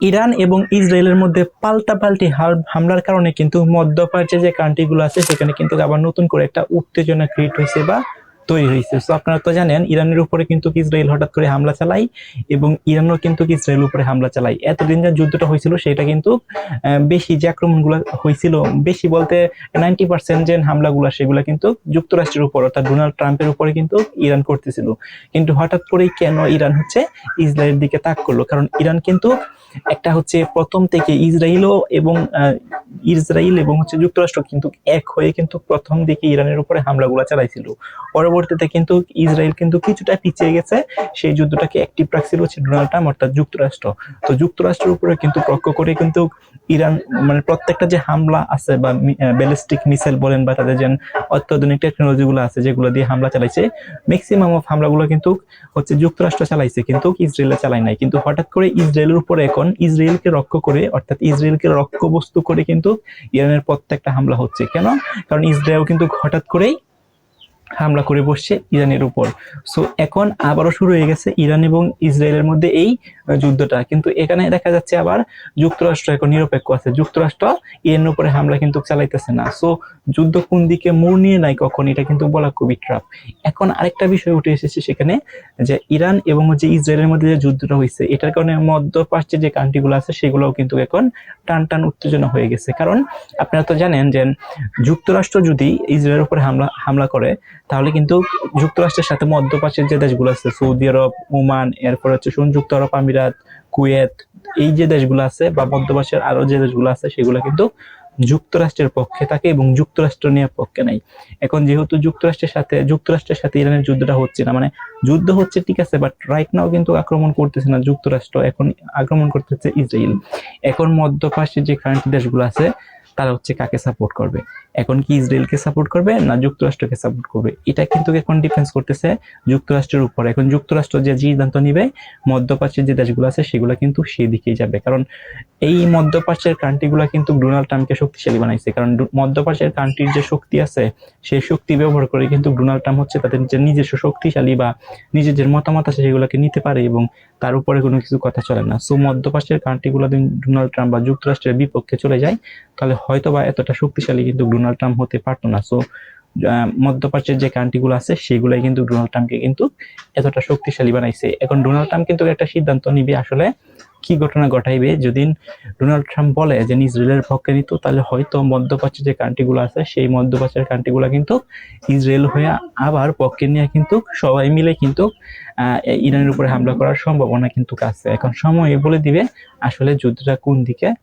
Iran এবং ইসরায়েলের মধ্যে পাল্টাপাল্টি হামলার কারণে কিন্তু মধ্যপ্রাচ্যে যে কান্ট্রিগুলো আছে সেখানে কিন্তু আবার নতুন করে একটা উত্তেজনা ক্রিয়েট হয়েছে বা তৈরি হয়েছে। সো আপনারা তো জানেন ইরানের উপরে কিন্তু ইসরায়েল হঠাৎ করে হামলা চালায় এবং ইরানও কিন্তু ইসরায়েলের উপরে হামলা চালায়। এতদিন যে যুদ্ধটা হয়েছিল সেটা কিন্তু বেশি যে আক্রমণগুলো হয়েছিল, বেশি বলতে 90% যে হামলাগুলো সেগুলো কিন্তু যুক্তরাষ্ট্রের উপর অর্থাৎ ডোনাল্ড ট্রাম্পের উপরে কিন্তু ইরান করতেছিল। কিন্তু হঠাৎ করেই কেন ইরান ইসরায়েলের দিকে তাক করলো? কারণ ইরান কিন্তু একটা প্রথম থেকে ইসরায়েল এবং যুক্তরাষ্ট্র কিন্তু এক হয়ে কিন্তু প্রথম দিকে ইরানের উপরে হামলাগুলো চালাইছিল। পরবর্তীতে কিন্তু ইসরায়েল কিন্তু কিছুটা পিছিয়ে গেছে, সেই যুদ্ধটাকে অ্যাক্টিভ রাখছিল ডোনাল্ড ট্রাম্প অর্থাৎ যুক্তরাষ্ট্র। তো যুক্তরাষ্ট্রের উপরে কিন্তু লক্ষ্য করে কিন্তু ইরান মানে প্রত্যেকটা যে হামলা আছে বা ব্যালিস্টিক মিসাইল বলেন বা তাদের যে অত্যাধুনিক টেকনোলজি গুলো আছে যেগুলো দিয়ে হামলা চালাইছে, ম্যাক্সিমাম অফ হামলাগুলো কিন্তু যুক্তরাষ্ট্র চালাইছে, কিন্তু ইসরায়েলে চালায় নাই। কিন্তু হঠাৎ করে ইসরায়েলের উপরে এখন ইসরায়েলকে লক্ষ্য করে অর্থাৎ ইসরায়েলকে লক্ষ্যবস্তু করে কিন্তু ইরানের প্রত্যেকটা হামলা হচ্ছে। কেন? কারণ ইসরায়েল কিন্তু হঠাৎ করেই হামলা করে বসছে ইরানের উপর। সো এখন আবারও শুরু হয়ে গেছে ইরান এবং ইসরায়েলের মধ্যে এই যুদ্ধটা। কিন্তু এখানে দেখা যাচ্ছে আবার যুক্তরাষ্ট্র এখন নিরপেক্ষ আছে, যুক্তরাষ্ট্র ইরানের উপরে হামলা কিন্তু চালাইতেছে না। সো যুদ্ধ কোন দিকে মোড় নিয়ে নাই কখন এটা কিন্তু বলা খুবই টাফ। এখন আরেকটা বিষয় উঠে এসেছে সেখানে, যে ইরান এবং ইসরায়েলের মধ্যে যে যুদ্ধটা হয়েছে এটার কারণে মধ্যপ্রাচ্যের যে কান্ট্রিগুলো আছে সেগুলোও কিন্তু এখন টান টান উত্তেজনা হয়ে গেছে। কারণ আপনারা তো জানেন যে যুক্তরাষ্ট্র যদি ইসরায়েলের উপরে হামলা করে তাহলে কিন্তু যুক্তরাষ্ট্রের সাথে মধ্যপ্রাচ্যের যে দেশগুলো আছে সৌদি আরব, ওমান, এরপর সংযুক্ত আরব আমিরাত, কুয়েত, এই যে দেশগুলো আছে বা মধ্যপ্রাচ্যের আরো যে দেশগুলো আছে সেগুলো কিন্তু যুক্তরাষ্ট্রের পক্ষে থাকে এবং যুক্তরাষ্ট্র নিয়ে পক্ষে নাই। এখন যেহেতু যুক্তরাষ্ট্রের সাথে ইরানের যুদ্ধটা হচ্ছে না, মানে যুদ্ধ হচ্ছে ঠিক আছে, বাট রাইট নাও কিন্তু আক্রমণ করতেছে না যুক্তরাষ্ট্র, এখন আক্রমণ করতেছে ইসরায়েল। এখন মধ্যপ্রাচ্যের যে কান্ট্রি দেশগুলো আছে তারা কাকে সাপোর্ট করবে? এখন কি ইসরায়েলকে সাপোর্ট করবে না যুক্তরাষ্ট্রকে সাপোর্ট করবে? এটা কিন্তু এখন ডিফেন্স করতেছে যুক্তরাষ্ট্রের উপর। এখন যুক্তরাষ্ট্র যে সিদ্ধান্ত নিবে মধ্যপ্রাচ্যের যে দেশগুলো আছে সেগুলো কিন্তু সেই দিকেই যাবে। কারণ এই মধ্যপ্রাচ্যের কান্ট্রিগুলো কিন্তু ডোনাল্ড ট্রাম্পকে শক্তিশালী বানাইছে। কারণ মধ্যপ্রাচ্যের কান্ট্রির যে শক্তি আছে সেই শক্তি ব্যবহার করে কিন্তু ডোনাল্ড ট্রাম্প তাদের যে নিজস্ব শক্তিশালী বা নিজের যে মতামত আছে সেগুলোকে নিতে পারে এবং তার উপরে কোনো কিছু কথা চলে না। সো মধ্যপ্রাচ্যের কান্ট্রিগুলো ডোনাল্ড ট্রাম্প বা যুক্তরাষ্ট্রের বিপক্ষে চলে যায় তাহলে হয়তো বা এতটা শক্তিশালী কিন্তু ডোনাল্ড ট্রাম্প হতে পারতো না। সো মধ্যপ্রাচ্যের যে কান্ট্রিগুলো আছে সেগুলাই কিন্তু ডোনাল্ড ট্রাম্পকে কিন্তু এতটা শক্তিশালী বানাইছে। এখন ডোনাল্ড ট্রাম্প কিন্তু একটা সিদ্ধান্ত নিবে আসলে কি ঘটনা ঘটাইবে। যদি ডোনাল্ড ট্রাম্প বলে যে ইসরায়েলের পক্ষে নিত তাহলে হয়তো মধ্যপ্রাচ্যের যে কান্ট্রিগুলো আছে সেই মধ্যপ্রাচ্যের কান্ট্রিগুলো কিন্তু ইসরায়েল হয়ে আবার পক্ষে নিয়ে কিন্তু সবাই মিলে কিন্তু ইরানের উপরে হামলা করার সম্ভাবনা কিন্তু আছে। এখন সময় বলে দিবে আসলে যুদ্ধটা কোন দিকে